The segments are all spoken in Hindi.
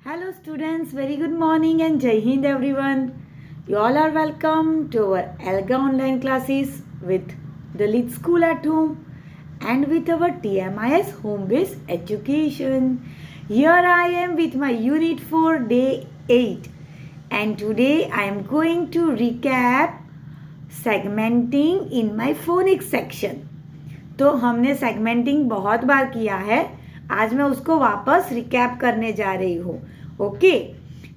Hello students, very good morning and Jai Hind everyone. You all are welcome to our Elga online classes with the Lead School at Home and with our TMIS Home Based Education. Here I am with my Unit 4 Day 8 and today I am going to recap segmenting in my phonics section. तो हमने सेगमेंटिंग बहुत बार किया है, आज मैं उसको वापस रिकैप करने जा रही हूँ. Okay,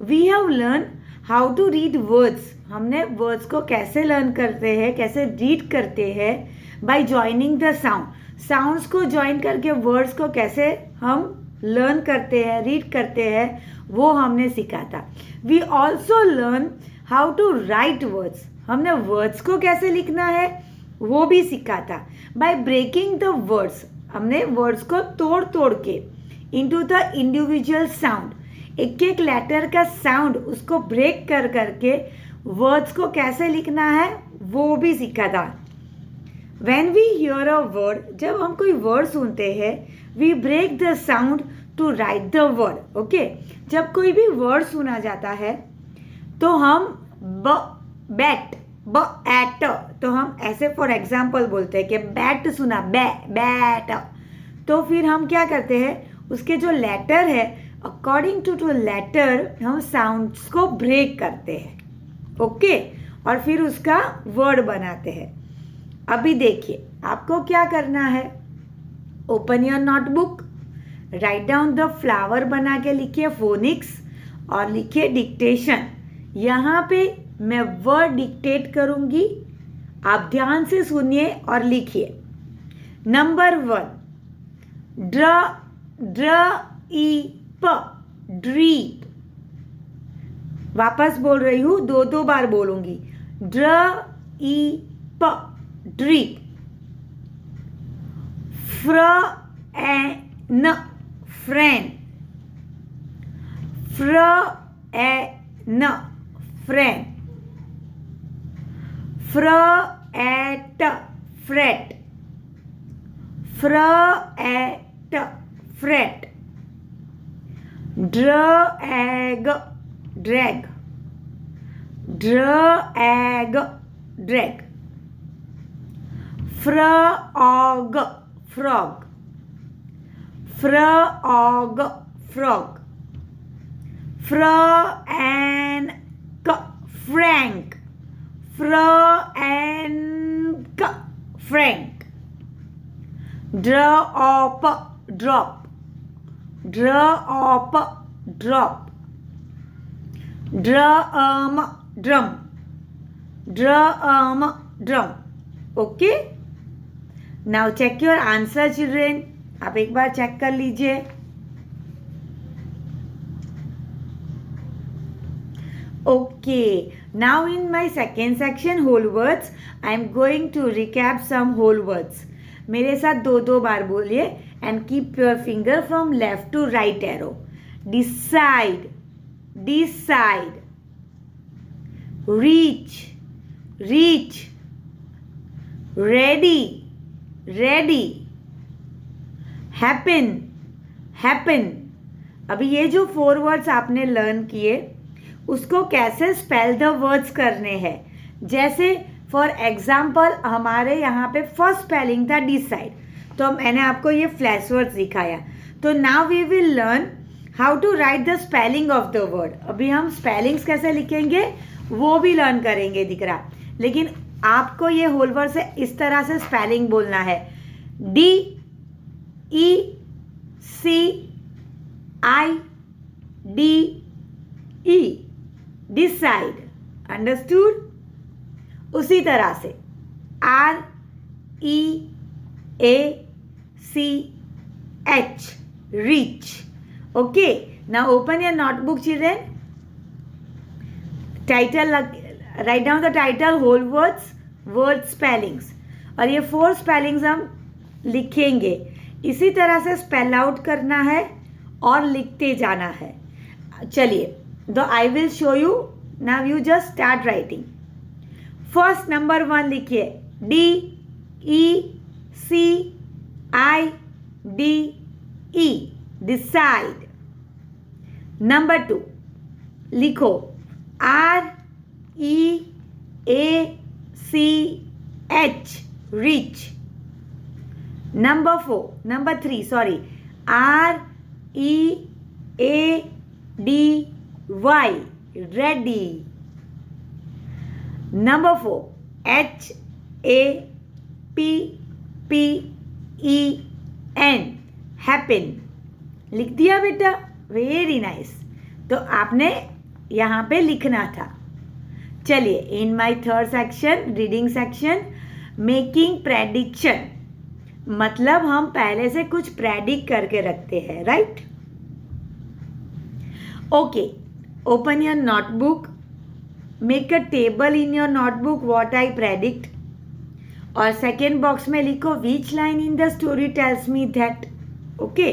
we have learn how to read words. हमने वर्ड्स को कैसे लर्न करते हैं, कैसे रीड करते हैं by joining the sound. Sounds को ज्वाइन करके वर्ड्स को कैसे हम लर्न करते हैं, रीड करते हैं, वो हमने सीखा था. We also learn how to write words. हमने वर्ड्स को कैसे लिखना है वो भी सीखा था. बाय ब्रेकिंग द वर्ड्स, हमने वर्ड्स को तोड़ तोड़ के इनटू द इंडिविजुअल साउंड, एक एक लेटर का साउंड उसको ब्रेक कर करके वर्ड्स को कैसे लिखना है वो भी सीखा था. When we hear a word, जब हम कोई वर्ड सुनते हैं, we break the sound to write the word. Okay, जब कोई भी वर्ड सुना जाता है तो हम बैट एट, तो हम ऐसे फॉर एग्जाम्पल बोलते हैं कि बैट सुना, बैट. तो फिर हम क्या करते हैं, उसके जो लेटर है अकॉर्डिंग टू लेटर हम साउंड्स को ब्रेक करते हैं. ओके, और फिर उसका वर्ड बनाते हैं. अभी देखिए आपको क्या करना है. Open your notebook, right down the flower बना के लिखिए फोनिक्स और लिखिए डिक्टेशन. यहाँ पे मैं वर्ड डिक्टेट करूंगी, आप ध्यान से सुनिए और लिखिए. Number 1, drip. वापस बोल रही हूं, दो बार बोलूंगी. Drip, drip. फ्रेन, फ्रेन. फ्रेन, फ्रेन. Fret, fret. Fret, fret. Drag, drag. Drag, drag. Frog, frog. Frog, frog. Frank, frank. Frank, frank. Drop, drop. Drop, drop. Drum, drum. Drum, drum. Okay, now check your answer children. आप एक बार चेक कर लीजिए. Okay, now in my second section, whole words, I am going to recap some whole words. मेरे साथ दो बार बोलिए and keep your finger from left to right arrow. Decide, decide. Reach, reach. Ready, ready. Happen, happen. अभी ये जो 4 वर्ड्स आपने लर्न किए उसको कैसे स्पेल द वर्ड्स करने हैं. जैसे फॉर एग्जाम्पल हमारे यहाँ पे फर्स्ट स्पेलिंग था डिसाइड, तो मैंने आपको ये फ्लैश वर्ड्स दिखाया. तो now we will learn how to write the spelling of the word. अभी हम स्पेलिंग्स कैसे लिखेंगे वो भी लर्न करेंगे दिख रहा, लेकिन आपको ये होल वर्ड से इस तरह से स्पेलिंग बोलना है. DECIDE, decide. अंडरस्टूड. उसी तरह से REACH, reach. Okay, now open your notebook children. Title, write down the title, whole words, word spellings. और ये 4 स्पेलिंग्स हम लिखेंगे. इसी तरह से स्पेल आउट करना है और लिखते जाना है. चलिए, तो आई will show you. Now you just start writing. First number 1 लिखिए. DECIDE, decide. नंबर 2 लिखो REACH reach. Number 3 sorry, READY ready. Number 4 HAPPEN happen. लिख दिया बेटा, वेरी नाइस। तो आपने यहाँ पे लिखना था। चलिए, in my third section, reading section, making prediction, मतलब हम पहले से कुछ प्रेडिक्ट करके रखते हैं, right? Okay, open your notebook, make a table in your notebook what I predict, और सेकेंड बॉक्स में लिखो which line in the story tells me that. Okay,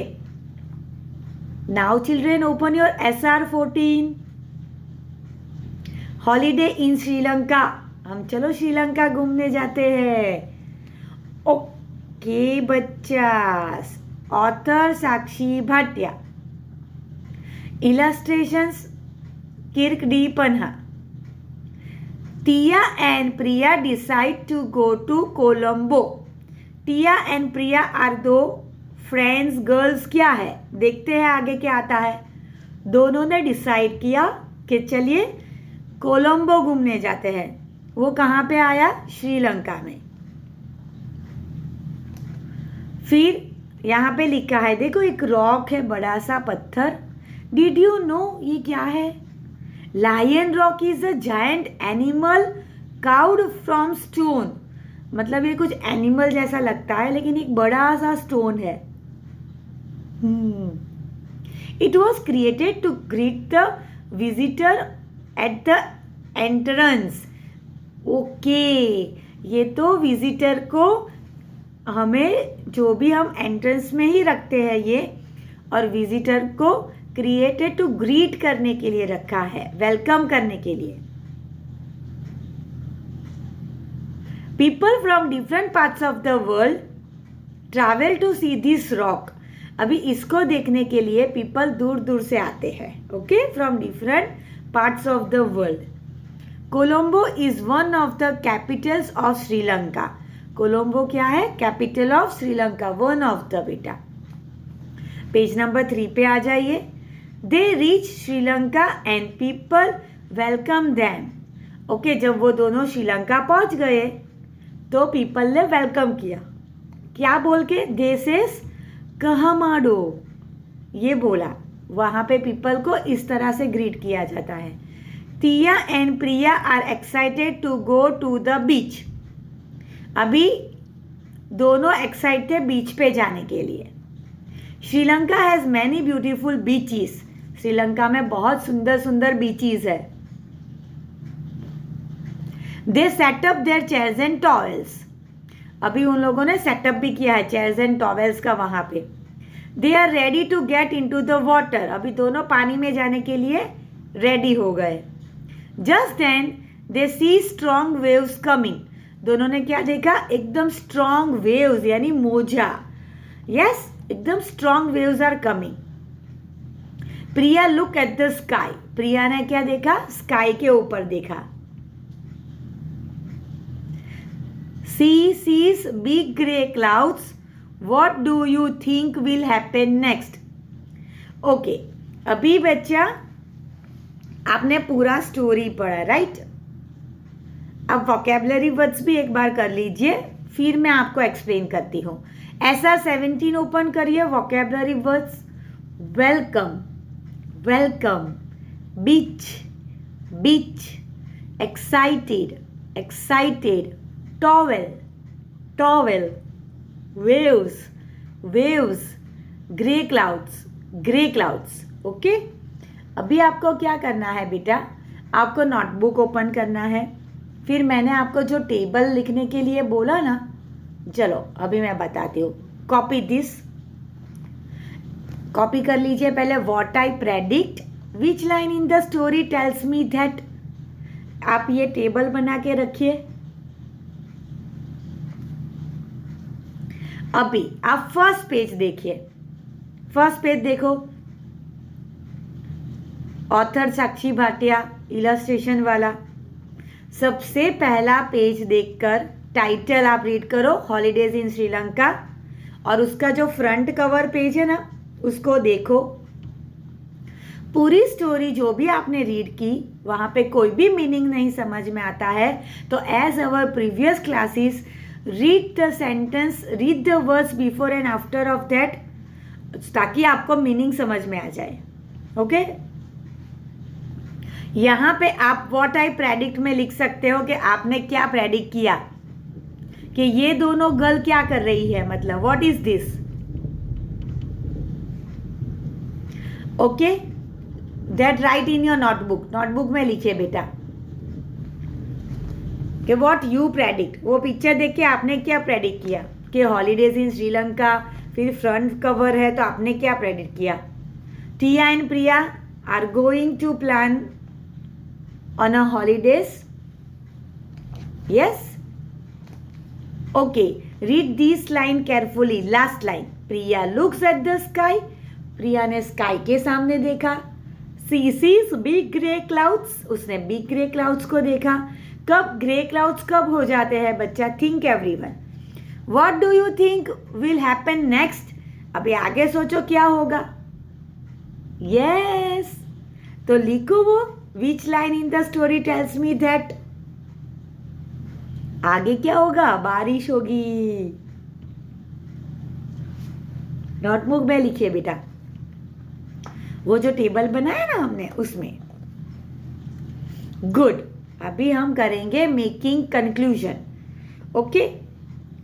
now children open your SR14, holiday in Sri Lanka. हम चलो श्रीलंका घूमने जाते हैं. ओके बच्चास, author Sakshi Bhatia, illustrations Kirk D पन्हा. Tia and Priya decide to go to Colombo. Tia and Priya are दो फ्रेंड्स, गर्ल्स. क्या है देखते हैं आगे क्या आता है. दोनों ने डिसाइड किया कि चलिए कोलंबो घूमने जाते हैं. वो कहाँ पे आया? श्रीलंका में. फिर यहाँ पे लिखा है, देखो एक रॉक है, बड़ा सा पत्थर. डिड यू नो ये क्या है? Lion Rock is a giant animal carved from stone. मतलब ये कुछ एनिमल जैसा लगता है लेकिन एक बड़ा सा स्टोन है. It was created to greet the visitor at the entrance. Okay, ये तो विजिटर को, हमें जो भी हम एंट्रेंस में ही रखते हैं ये, और विजिटर को क्रिएटेड टू ग्रीट करने के लिए रखा है, वेलकम करने के लिए. People from different parts of the world travel to see this rock. अभी इसको देखने के लिए पीपल दूर दूर से आते हैं. Okay, from different parts of the world. Colombo is one of the Capitals of Sri Lanka. Colombo क्या है? Capital of Sri Lanka, one of the. बेटा पेज नंबर 3 पे आ जाइए. They reach Sri Lanka and people welcome them. Okay, जब वो दोनों श्रीलंका पहुंच गए तो पीपल ने वेलकम किया. क्या बोल के? दे सेज कहमाडो, ये बोला. वहाँ पे पीपल को इस तरह से ग्रीट किया जाता है. Tia and Priya are excited to go to the beach. अभी दोनों एक्साइटेड थे बीच पे जाने के लिए. Sri Lanka has many beautiful beaches. Sri Lanka में बहुत सुंदर सुंदर बीचेस है. They set up there chairs and towels. अभी उन लोगों ने सेटअप भी किया है चेयर्स एंड टॉवेल्स का वहाँ पे. They are ready to get into the water. अभी दोनों पानी में जाने के लिए रेडी हो गए. Just then they see strong waves coming. दोनों ने क्या देखा? एकदम स्ट्रॉन्ग वेव्स, यानी मोजा. यस, एकदम strong waves are coming. Priya look at the sky. Priya ने क्या देखा? स्काई के ऊपर देखा. She sees big grey clouds. What do you think will happen next? Okay, अभी बच्चा आपने पूरा स्टोरी पढ़ा, राइट? अब वोकेबलरी वर्ड्स भी एक बार कर लीजिए, फिर मैं आपको एक्सप्लेन करती हूँ. SR17 ओपन करिए. Vocabulary words: welcome, welcome, beach, beach, excited, excited, towel, towel, waves, waves, grey clouds, grey clouds. Okay, अभी आपको क्या करना है बेटा? आपको नोटबुक ओपन करना है. फिर मैंने आपको जो टेबल लिखने के लिए बोला ना, चलो अभी मैं बताती हूँ. कॉपी दिस, कॉपी कर लीजिए पहले. What I predict, which line in the story tells me that. आप ये टेबल बना के रखिए. अभी आप फर्स्ट पेज देखिए. फर्स्ट पेज देखो. ऑथर साक्षी भाटिया, इलस्ट्रेशन वाला। सबसे पहला पेज देखकर टाइटल आप रीड करो, हॉलीडेज इन श्रीलंका, और उसका जो फ्रंट कवर पेज है ना उसको देखो। पूरी स्टोरी जो भी आपने रीड की वहाँ पे कोई भी मीनिंग नहीं समझ में आता है तो as our previous classes, read the sentence, read the words before and after of that, ताकि आपको मीनिंग समझ में आ जाए। ओके यहाँ पे आप व्हाट आई प्रेडिक्ट में लिख सकते हो कि आपने क्या प्रेडिक्ट किया कि ये दोनों गर्ल क्या कर रही है, मतलब what is this. Okay that right in your notebook, notebook में लिखिए बेटा कि व्हाट यू प्रेडिक्ट। वो पिक्चर देख के आपने क्या प्रेडिक्ट किया कि हॉलीडेज इन श्रीलंका, फिर फ्रंट कवर है तो आपने क्या प्रेडिक्ट किया। Tia and Priya are going to plan on a holidays, yes. Okay read this line carefully. Last line, Priya looks at the sky, Priya ने स्काई के सामने देखा। She sees big grey clouds, उसने बिग ग्रे क्लाउड्स को देखा। कब ग्रे क्लाउड्स कब हो जाते हैं बच्चा? Think everyone, what do you think will happen next? अभी आगे सोचो क्या होगा। यस तो लिखो वो, विच line in the story tells me that. आगे क्या होगा? बारिश होगी। नोटबुक में लिखिए बेटा, वो जो टेबल बनाया ना हमने उसमें। गुड, अभी हम करेंगे मेकिंग कंक्लूजन। ओके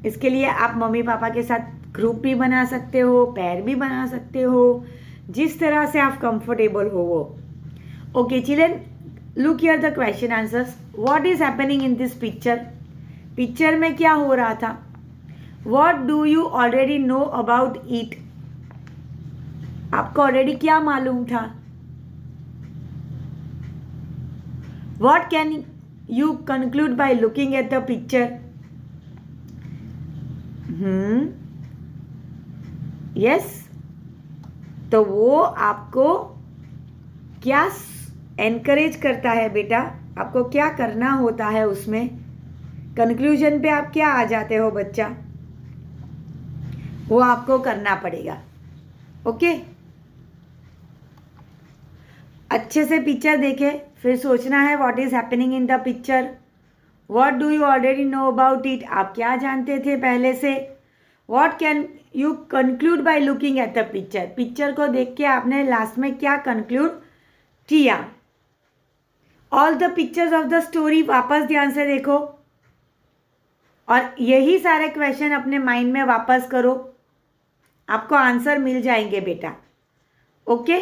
इसके लिए आप मम्मी पापा के साथ ग्रुप भी बना सकते हो, पैर भी बना सकते हो, जिस तरह से आप कंफर्टेबल हो वो। Okay children, look here the question answers. What is happening in this picture? Picture में क्या हो रहा था? What do you already know about it? आपको ऑलरेडी क्या मालूम था? What can you conclude by looking at the picture? Yes तो वो आपको क्या एनकरेज करता है बेटा? आपको क्या करना होता है उसमें? कंक्लूजन पे आप क्या आ जाते हो बच्चा? वो आपको करना पड़ेगा। ओके अच्छे से पिक्चर देखे, फिर सोचना है what is happening in the picture. What do you already know about it? आप क्या जानते थे पहले से? What can you conclude by looking at the picture? Picture को देख के आपने लास्ट में क्या कंक्लूड किया? All the pictures of the story वापस ध्यान से देखो और यही सारे क्वेश्चन अपने माइंड में वापस करो, आपको आंसर मिल जाएंगे बेटा। Okay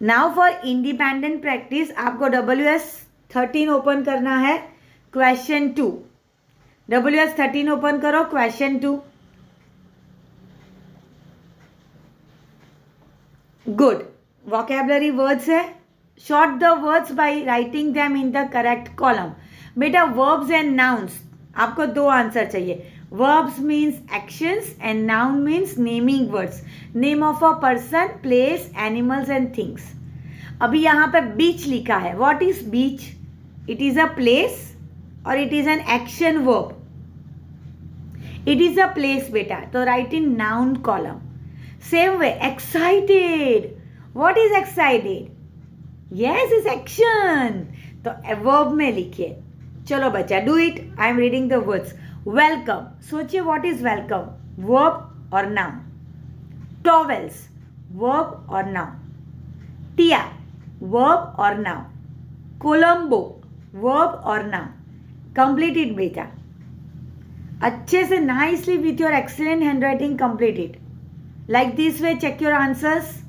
now for independent practice आपको WS13 ओपन करना है। क्वेश्चन 2, WS13 ओपन करो, क्वेश्चन 2। गुड, वोकैबुलरी वर्ड्स है। Short the words by writing them in the correct column. बेटा वर्ब्स एंड नाउन्स, आपको दो आंसर चाहिए। Verbs means actions and noun means naming words, name of a person, place, animals and things. अभी यहाँ पे बीच लिखा है, what is beach? It is a place और it is an action verb. It is a place बेटा, तो right in noun column. Same way excited, what is excited? Yes is action, तो वर्ब में लिखिए। चलो बच्चा do it, I am reading the words. Welcome, सोचिए व्हाट इज वेलकम? वर्ब और नाउन। टॉवेल्स, वर्ब और नाउन। टिया, वर्ब और नाउन। कोलंबो, वर्ब और नाउन। कंप्लीट इट बेटा, अच्छे से nicely with your excellent hand writing complete it. Like this way check your answers.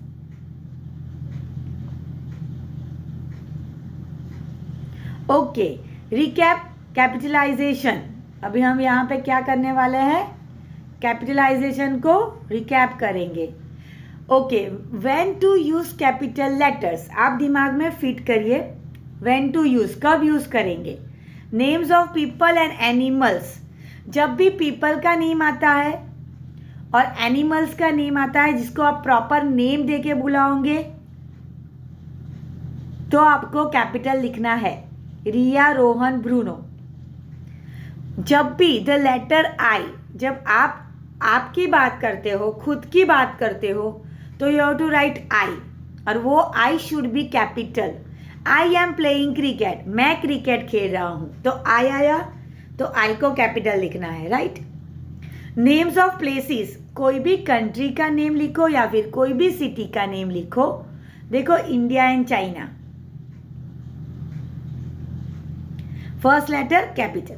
Okay recap, capitalisation. अभी हम यहाँ पे क्या करने वाले हैं? कैपिटलाइजेशन को रिकैप करेंगे। Okay when to use capital letters, आप दिमाग में फिट करिए। व्हेन टू यूज, कब यूज करेंगे? Names of people and animals, जब भी पीपल का नेम आता है और एनिमल्स का नेम आता है जिसको आप प्रॉपर नेम देके बुलाओगे तो आपको कैपिटल लिखना है, रिया, रोहन, ब्रूनो। जब भी द लेटर आई, जब आप आपकी बात करते हो, खुद की बात करते हो, तो you have to write I, और वो I should be capital. I am playing cricket, मैं क्रिकेट खेल रहा हूं, तो आई आया, तो आई को कैपिटल लिखना है, राइट। नेम्स ऑफ प्लेसेस, कोई भी कंट्री का नेम लिखो या फिर कोई भी सिटी का नेम लिखो। देखो, India and China, first letter capital.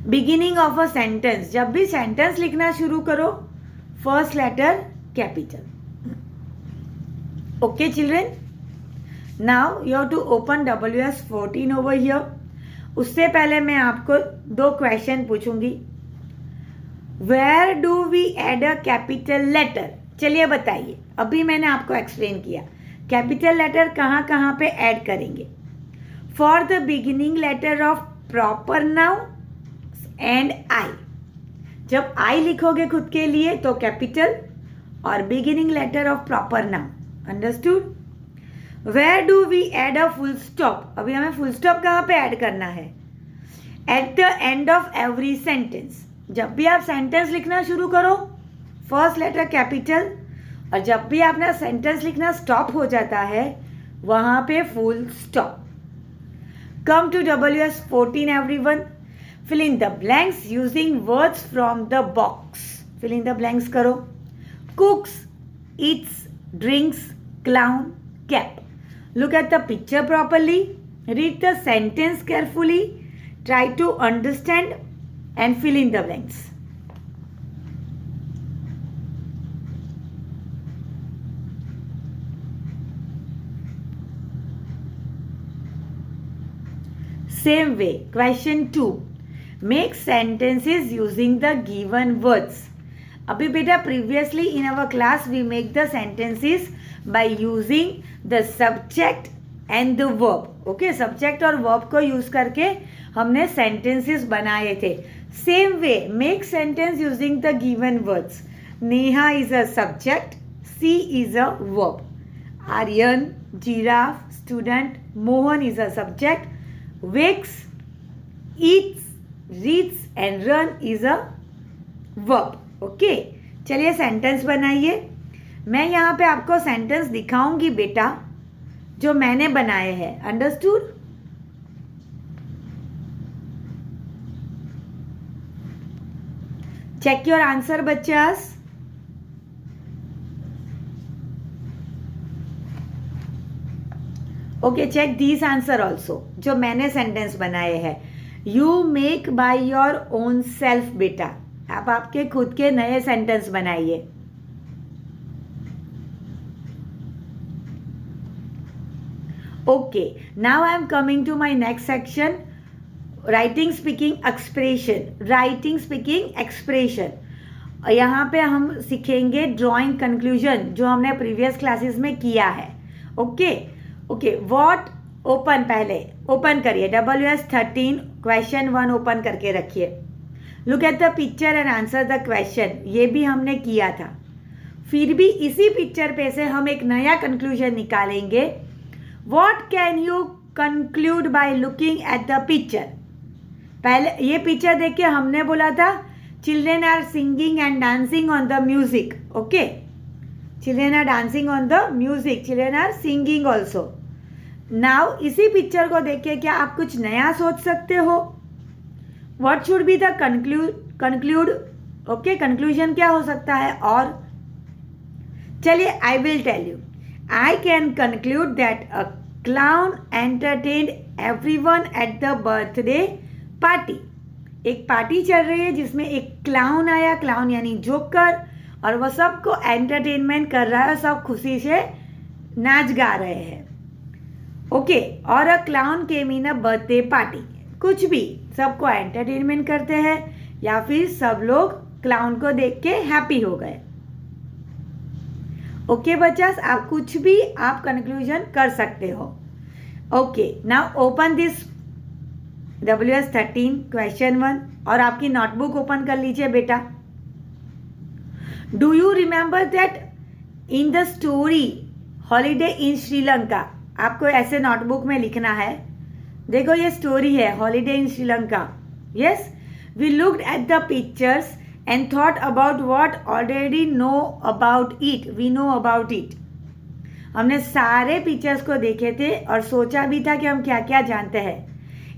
Beginning of a sentence, जब भी सेंटेंस लिखना शुरू करो, first letter capital. Okay children, now you have to open WS14 over here. उससे पहले मैं आपको 2 क्वेश्चन पूछूंगी। Where do we add a capital letter? चलिए बताइए, अभी मैंने आपको एक्सप्लेन किया कैपिटल लेटर कहाँ कहाँ पे ऐड करेंगे। For the beginning letter of proper noun and I, जब आई लिखोगे खुद के लिए तो कैपिटल, और beginning letter of proper noun, understood. Where do we add a full stop? अभी हमें फुल स्टॉप कहाँ पे ऐड करना है? At the end of every sentence, जब भी आप सेंटेंस लिखना शुरू करो, फर्स्ट लेटर कैपिटल, और जब भी आपका सेंटेंस लिखना स्टॉप हो जाता है, वहां पे full stop. Come to WS14 everyone. Fill in the blanks using words from the box. Fill in the blanks करो। Cooks, eats, drinks, clown, cap. Look at the picture properly. Read the sentence carefully. Try to understand and fill in the blanks. Same way, question 2. Make sentences using the given words. अभी बेटा previously in our class we make the sentences by using the subject and the verb. Okay, subject और verb को use करके हमने sentences बनाए थे. Same way, make sentence using the given words. Neha is a subject, she is a verb. Aryan, giraffe, student, Mohan is a subject, wakes, eats, reads and run is a verb. Okay, चलिए सेंटेंस बनाइए। मैं यहाँ पे आपको सेंटेंस दिखाऊंगी बेटा, जो मैंने बनाए हैं, अंडरस्टूड। चेक योर आंसर बच्चास। Okay, check this answer also, जो मैंने सेंटेंस बनाए हैं। You make by your own self बेटा, आप आपके खुद के नए सेंटेंस बनाइए। Okay, now I am coming to my next section, writing speaking expression. Writing speaking expression, यहाँ पे हम सीखेंगे ड्राइंग कंक्लूजन, जो हमने प्रीवियस क्लासेस में किया है। ओके ओके, व्हाट, ओपन, पहले ओपन करिए WS13 क्वेश्चन 1 ओपन करके रखिए। Look at the picture and answer the question, ये भी हमने किया था। फिर भी इसी पिक्चर पे से हम एक नया कंक्लूजन निकालेंगे। What can you conclude by looking at the picture? पहले ये पिक्चर देख के हमने बोला था children are singing and dancing on the music. Okay, children are dancing on the music, children are singing also. Now इसी पिक्चर को देख के क्या आप कुछ नया सोच सकते हो? What should be the conclude? Okay, conclusion क्या हो सकता है? और चलिए, I will tell you. I can conclude that a clown entertained everyone at the birthday party. एक पार्टी चल रही है जिसमें एक क्लाउन आया, क्लाउन यानी जोकर, और वह सबको एंटरटेनमेंट कर रहा है, सब खुशी से नाच गा रहे हैं। ओके, और a clown came in a birthday party, कुछ भी, सबको एंटरटेनमेंट करते हैं या फिर सब लोग क्लाउन को देख के हैप्पी हो गए। ओके बच्चास, आप कुछ भी आप कंक्लूजन कर सकते हो। Okay, now open this WS13 question 1 और आपकी नोटबुक ओपन कर लीजिए बेटा। Do you remember that in the story holiday in Sri Lanka? आपको ऐसे नोटबुक में लिखना है। देखो ये स्टोरी है, holiday in Sri Lanka. Yes, we looked at the pictures and thought about what already know about it, we know about it. हमने सारे पिक्चर्स को देखे थे और सोचा भी था कि हम क्या क्या जानते हैं।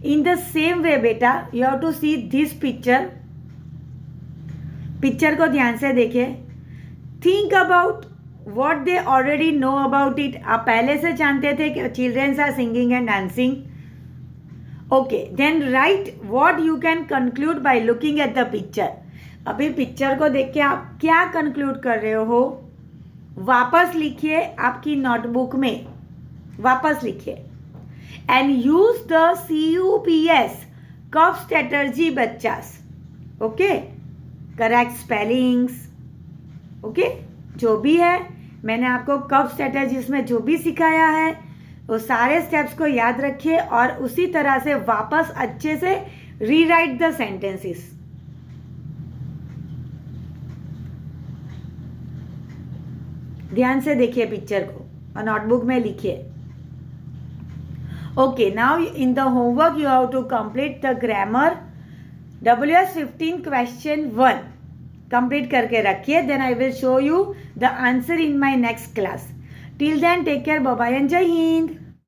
इन द सेम वे बेटा, you have to see this picture. Picture को ध्यान से देखिए। Think about what they already know about it. आप पहले से जानते थे कि childrens are singing and dancing. Okay, then write what you can conclude by looking at the picture. अभी पिक्चर को देख के आप क्या कंक्लूड कर रहे हो, वापस लिखिए आपकी नोटबुक में, वापस लिखिए। And use the CUPS, curve strategy बच्चास। Okay, correct spellings. ओके, जो भी है मैंने आपको कर्व स्ट्रेटर्जीज में जो भी सिखाया है वो सारे स्टेप्स को याद रखिए और उसी तरह से वापस अच्छे से रीराइट द सेंटेंसेस। ध्यान से देखिए पिक्चर को और नोटबुक में लिखिए। Okay, now in the homework you have to complete the grammar WS 15 question 1 complete करके रखिए। Then I will show you the answer in my next class. Till then take care, bye bye and जय हिंद।